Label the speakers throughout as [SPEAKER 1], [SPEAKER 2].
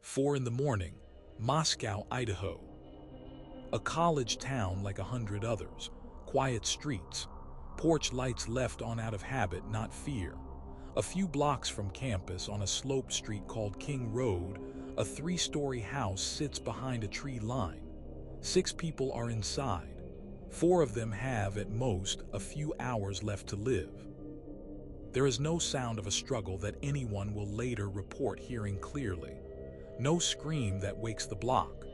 [SPEAKER 1] 4 in the morning, Moscow, Idaho. A college town like 100 others, quiet streets, porch lights left on out of habit, not fear. A few blocks from campus, on a sloped street called King Road, a 3-story house sits behind a tree line. 6 people are inside. 4 of them have, at most, a few hours left to live. There is no sound of a struggle that anyone will later report hearing clearly. No scream that wakes the block.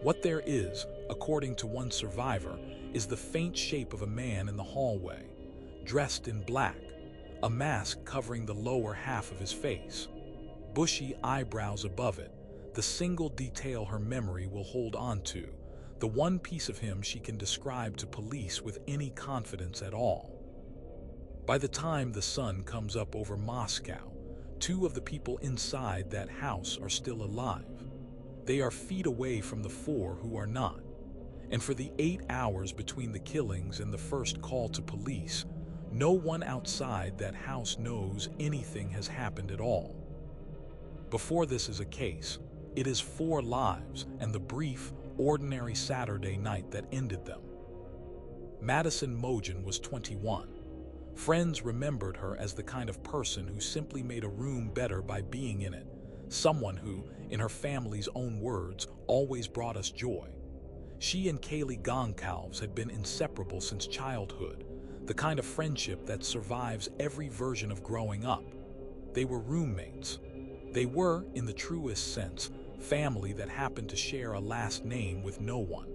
[SPEAKER 1] What there is, according to one survivor, is the faint shape of a man in the hallway, dressed in black, a mask covering the lower half of his face, bushy eyebrows above it, the single detail her memory will hold on to, the one piece of him she can describe to police with any confidence at all. By the time the sun comes up over Moscow, 2 of the people inside that house are still alive. They are feet away from the 4 who are not. And for the 8 hours between the killings and the first call to police, no one outside that house knows anything has happened at all. Before this is a case, it is 4 lives and the brief, ordinary Saturday night that ended them. Madison Mogen was 21. Friends remembered her as the kind of person who simply made a room better by being in it, someone who, in her family's own words, always brought us joy. She and Kaylee Goncalves had been inseparable since childhood, the kind of friendship that survives every version of growing up. They were roommates. They were, in the truest sense, family that happened to share a last name with no one.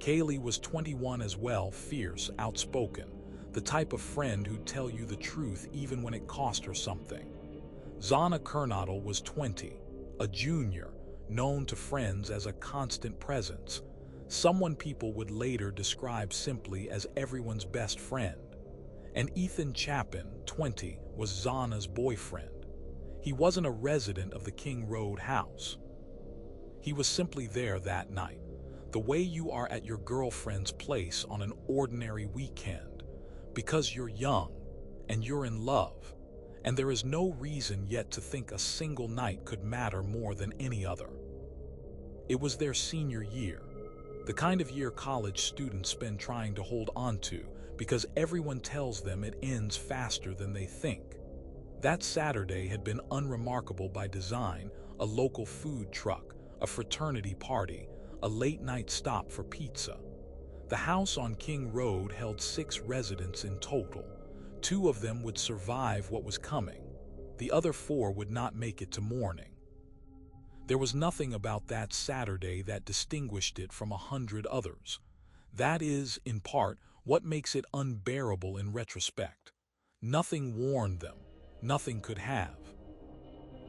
[SPEAKER 1] Kaylee was 21 as well, fierce, outspoken, the type of friend who'd tell you the truth even when it cost her something. Zana Kernodle was 20, a junior, known to friends as a constant presence, someone people would later describe simply as everyone's best friend. And Ethan Chapin, 20, was Zana's boyfriend. He wasn't a resident of the King Road house. He was simply there that night, the way you are at your girlfriend's place on an ordinary weekend, because you're young and you're in love, and there is no reason yet to think a single night could matter more than any other. It was their senior year, the kind of year college students spend trying to hold on to because everyone tells them it ends faster than they think. That Saturday had been unremarkable by design: a local food truck, a fraternity party, a late-night stop for pizza. The house on King Road held 6 residents in total. 2 of them would survive what was coming. The other 4 would not make it to morning. There was nothing about that Saturday that distinguished it from 100 others. That is, in part, what makes it unbearable in retrospect. Nothing warned them. Nothing could have.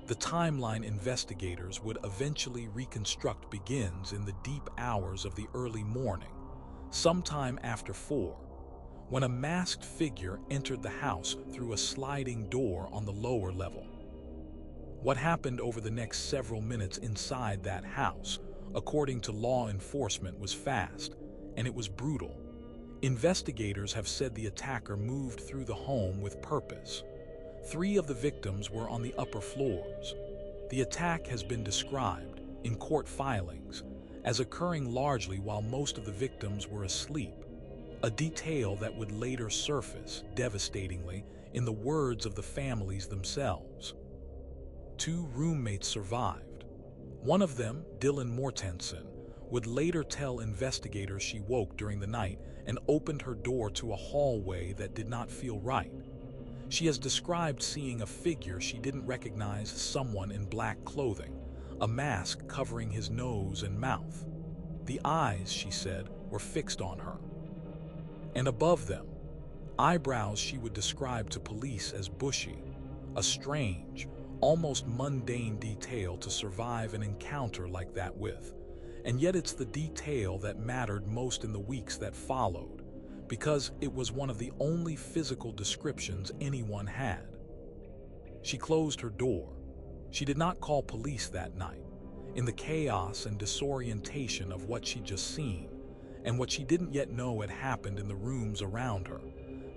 [SPEAKER 1] The timeline investigators would eventually reconstruct begins in the deep hours of the early morning, sometime after 4, when a masked figure entered the house through a sliding door on the lower level. What happened over the next several minutes inside that house, according to law enforcement, was fast, and it was brutal. Investigators have said the attacker moved through the home with purpose. 3 of the victims were on the upper floors. The attack has been described, in court filings, as occurring largely while most of the victims were asleep, a detail that would later surface, devastatingly, in the words of the families themselves. 2 roommates survived. One of them, Dylan Mortensen, would later tell investigators she woke during the night and opened her door to a hallway that did not feel right. She has described seeing a figure she didn't recognize, someone in black clothing, a mask covering his nose and mouth. The eyes, she said, were fixed on her. And above them, eyebrows she would describe to police as bushy, a strange, almost mundane detail to survive an encounter like that with. And yet it's the detail that mattered most in the weeks that followed, because it was one of the only physical descriptions anyone had. She closed her door. She did not call police that night. In the chaos and disorientation of what she'd just seen, and what she didn't yet know had happened in the rooms around her,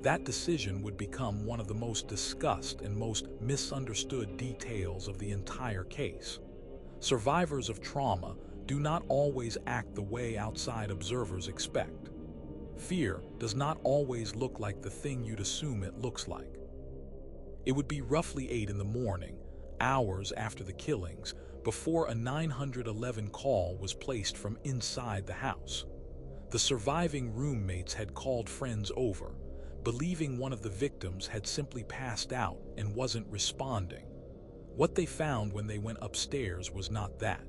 [SPEAKER 1] that decision would become one of the most discussed and most misunderstood details of the entire case. Survivors of trauma do not always act the way outside observers expect. Fear does not always look like the thing you'd assume it looks like. It would be roughly 8 in the morning, hours after the killings, before a 911 call was placed from inside the house. The surviving roommates had called friends over, believing one of the victims had simply passed out and wasn't responding. What they found when they went upstairs was not that.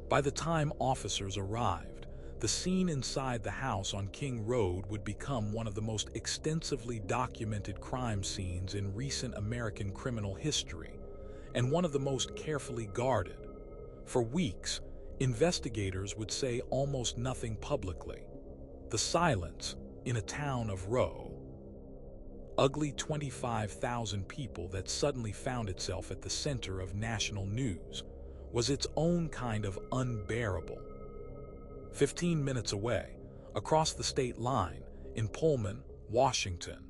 [SPEAKER 1] By the time officers arrived, the scene inside the house on King Road would become one of the most extensively documented crime scenes in recent American criminal history, and one of the most carefully guarded. For weeks, investigators would say almost nothing publicly. The silence in a town of ugly 25,000 people that suddenly found itself at the center of national news was its own kind of unbearable. 15 minutes away, across the state line, in Pullman, Washington,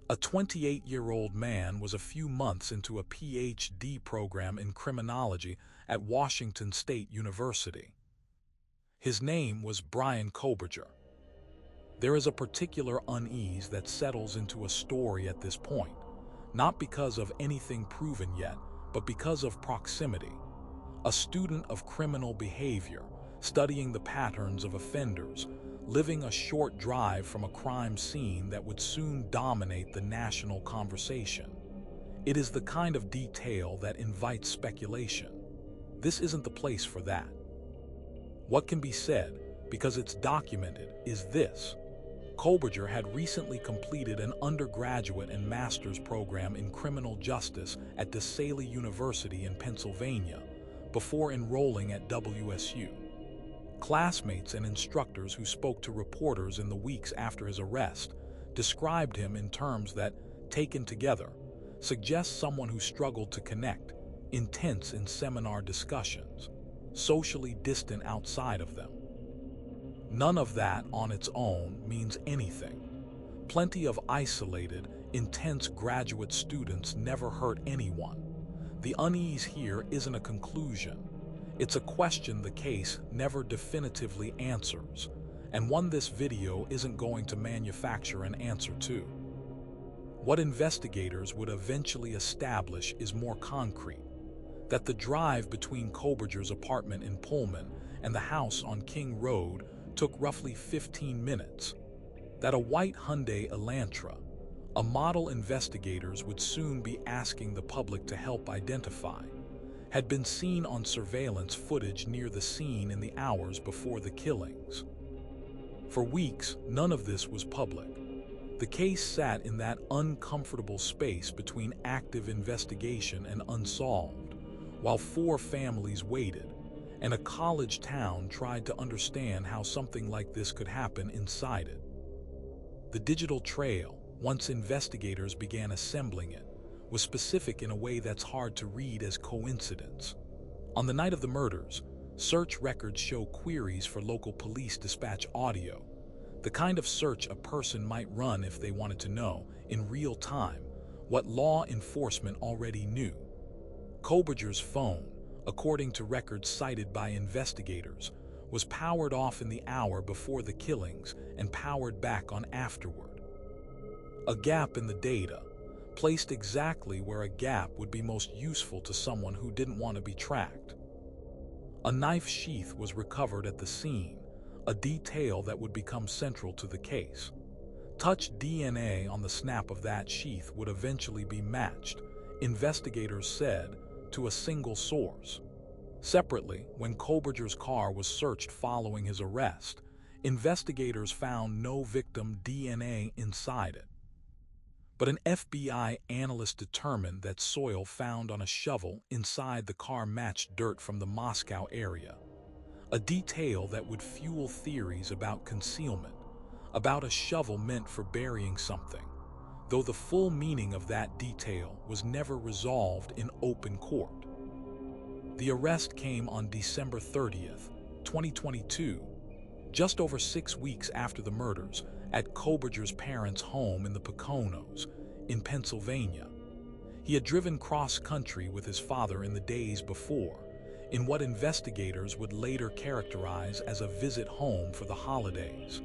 [SPEAKER 1] a 28-year-old man was a few months into a PhD program in criminology at Washington State University. His name was Bryan Kohberger. There is a particular unease that settles into a story at this point, not because of anything proven yet, but because of proximity. A student of criminal behavior, studying the patterns of offenders, living a short drive from a crime scene that would soon dominate the national conversation. It is the kind of detail that invites speculation. This isn't the place for that. What can be said, because it's documented, is this. Kohberger had recently completed an undergraduate and master's program in criminal justice at DeSalle University in Pennsylvania before enrolling at WSU. Classmates and instructors who spoke to reporters in the weeks after his arrest described him in terms that, taken together, suggest someone who struggled to connect, intense in seminar discussions, socially distant outside of them. None of that on its own means anything. Plenty of isolated, intense graduate students never hurt anyone. The unease here isn't a conclusion. It's a question the case never definitively answers, and one this video isn't going to manufacture an answer to. What investigators would eventually establish is more concrete, that the drive between Kohberger's apartment in Pullman and the house on King Road took roughly 15 minutes, that a white Hyundai Elantra, a model investigators would soon be asking the public to help identify, had been seen on surveillance footage near the scene in the hours before the killings. For weeks, none of this was public. The case sat in that uncomfortable space between active investigation and unsolved, while 4 families waited, and a college town tried to understand how something like this could happen inside it. The digital trail, once investigators began assembling it, was specific in a way that's hard to read as coincidence. On the night of the murders, search records show queries for local police dispatch audio, the kind of search a person might run if they wanted to know, in real time, what law enforcement already knew. Kohberger's phone, according to records cited by investigators, was powered off in the hour before the killings and powered back on afterward. A gap in the data, placed exactly where a gap would be most useful to someone who didn't want to be tracked. A knife sheath was recovered at the scene, a detail that would become central to the case. Touch DNA on the snap of that sheath would eventually be matched, investigators said, to a single source. Separately, when Kohberger's car was searched following his arrest, investigators found no victim DNA inside it. But an FBI analyst determined that soil found on a shovel inside the car matched dirt from the Moscow area, a detail that would fuel theories about concealment, about a shovel meant for burying something, though the full meaning of that detail was never resolved in open court. The arrest came on December 30th, 2022, just over 6 weeks after the murders, at Kohberger's parents' home in the Poconos, in Pennsylvania. He had driven cross-country with his father in the days before, in what investigators would later characterize as a visit home for the holidays.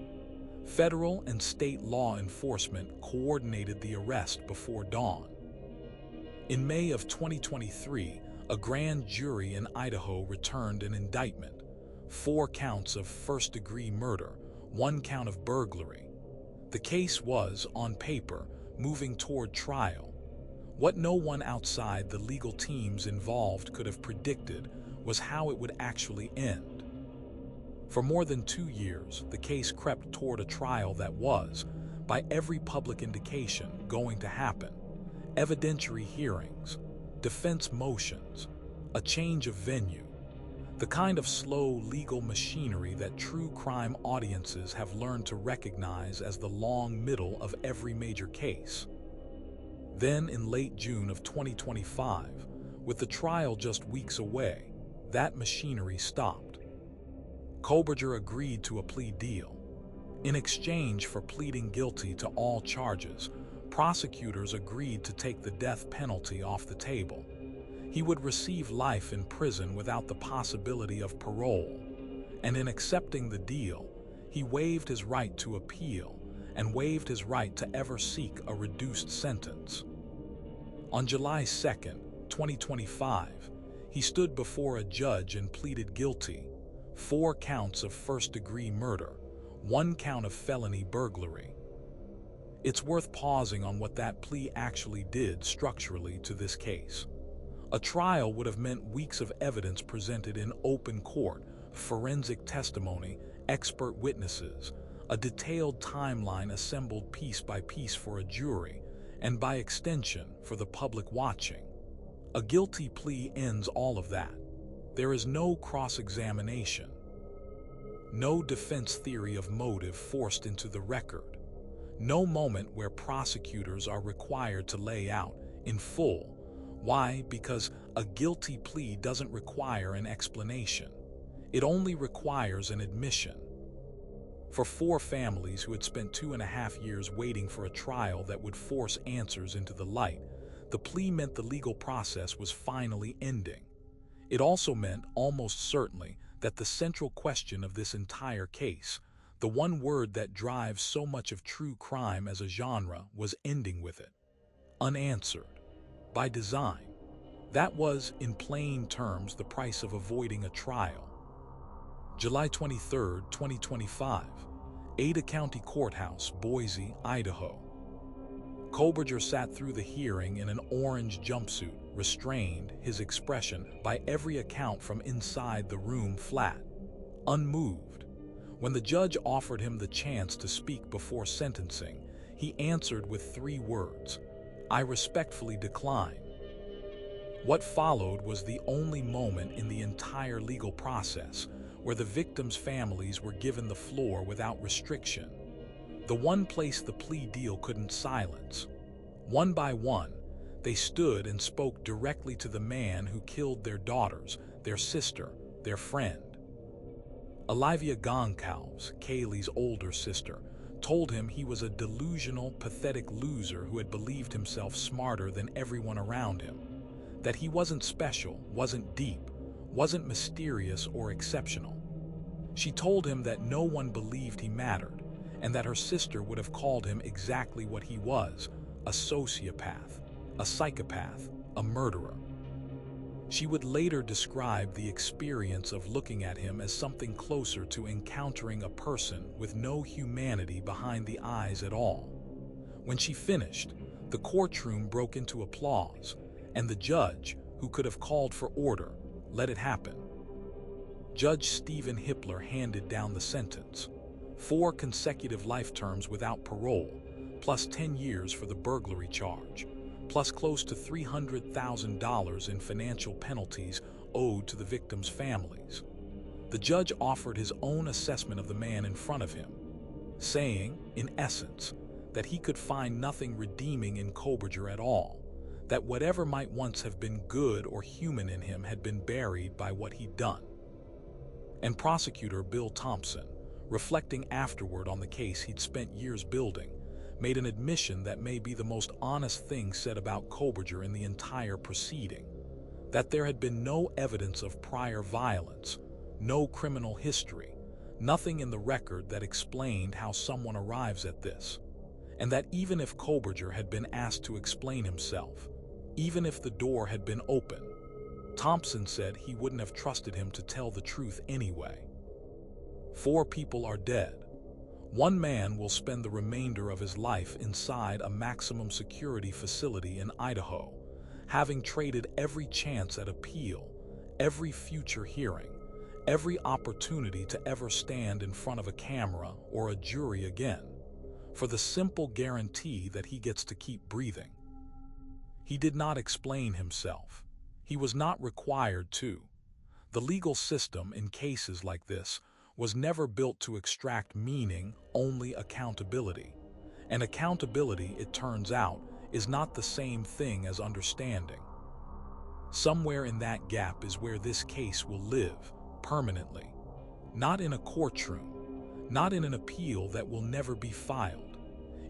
[SPEAKER 1] Federal and state law enforcement coordinated the arrest before dawn. In May of 2023, a grand jury in Idaho returned an indictment: 4 counts of first-degree murder, 1 count of burglary. The case was, on paper, moving toward trial. What no one outside the legal teams involved could have predicted was how it would actually end. For more than 2 years, the case crept toward a trial that was, by every public indication, going to happen. Evidentiary hearings, defense motions, a change of venue. The kind of slow legal machinery that true crime audiences have learned to recognize as the long middle of every major case. Then, in late June of 2025, with the trial just weeks away, that machinery stopped. Kohberger agreed to a plea deal. In exchange for pleading guilty to all charges, prosecutors agreed to take the death penalty off the table. He would receive life in prison without the possibility of parole, and in accepting the deal, he waived his right to appeal and waived his right to ever seek a reduced sentence. On July 2, 2025, he stood before a judge and pleaded guilty: 4 counts of first-degree murder, 1 count of felony burglary. It's worth pausing on what that plea actually did structurally to this case. A trial would have meant weeks of evidence presented in open court, forensic testimony, expert witnesses, a detailed timeline assembled piece by piece for a jury, and by extension, for the public watching. A guilty plea ends all of that. There is no cross-examination, no defense theory of motive forced into the record, no moment where prosecutors are required to lay out, in full, why? Because a guilty plea doesn't require an explanation. It only requires an admission. For 4 families who had spent 2.5 years waiting for a trial that would force answers into the light, the plea meant the legal process was finally ending. It also meant, almost certainly, that the central question of this entire case, the one word that drives so much of true crime as a genre, was ending with it. Unanswered. By design. That was, in plain terms, the price of avoiding a trial. July 23, 2025, Latah County Courthouse, Boise, Idaho. Kohberger sat through the hearing in an orange jumpsuit, restrained, his expression, by every account from inside the room, flat, unmoved. When the judge offered him the chance to speak before sentencing, he answered with 3 words: "I respectfully decline." What followed was the only moment in the entire legal process where the victims' families were given the floor without restriction, the one place the plea deal couldn't silence. One by one, they stood and spoke directly to the man who killed their daughters, their sister, their friend. Olivia Goncalves, Kaylee's older sister, told him he was a delusional, pathetic loser who had believed himself smarter than everyone around him, that he wasn't special, wasn't deep, wasn't mysterious or exceptional. She told him that no one believed he mattered, and that her sister would have called him exactly what he was: a sociopath, a psychopath, a murderer. She would later describe the experience of looking at him as something closer to encountering a person with no humanity behind the eyes at all. When she finished, the courtroom broke into applause, and the judge, who could have called for order, let it happen. Judge Stephen Hippler handed down the sentence: 4 consecutive life terms without parole, plus 10 years for the burglary charge, plus close to $300,000 in financial penalties owed to the victims' families. The judge offered his own assessment of the man in front of him, saying, in essence, that he could find nothing redeeming in Kohberger at all, that whatever might once have been good or human in him had been buried by what he'd done. And prosecutor Bill Thompson, reflecting afterward on the case he'd spent years building, made an admission that may be the most honest thing said about Kohberger in the entire proceeding. that there had been no evidence of prior violence, no criminal history, nothing in the record that explained how someone arrives at this, and that even if Kohberger had been asked to explain himself, even if the door had been open, Thompson said he wouldn't have trusted him to tell the truth anyway. 4 people are dead. 1 man will spend the remainder of his life inside a maximum security facility in Idaho, having traded every chance at appeal, every future hearing, every opportunity to ever stand in front of a camera or a jury again, for the simple guarantee that he gets to keep breathing. He did not explain himself. He was not required to. The legal system in cases like this was never built to extract meaning, only accountability. And accountability, it turns out, is not the same thing as understanding. Somewhere in that gap is where this case will live, permanently. Not in a courtroom, not in an appeal that will never be filed.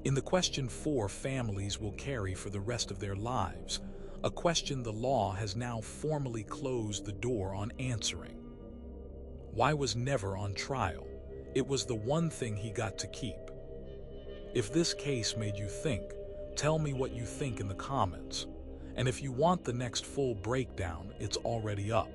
[SPEAKER 1] In the question 4 families will carry for the rest of their lives, a question the law has now formally closed the door on answering. Why was never on trial? It was the one thing he got to keep. If this case made you think, tell me what you think in the comments. And if you want the next full breakdown, it's already up.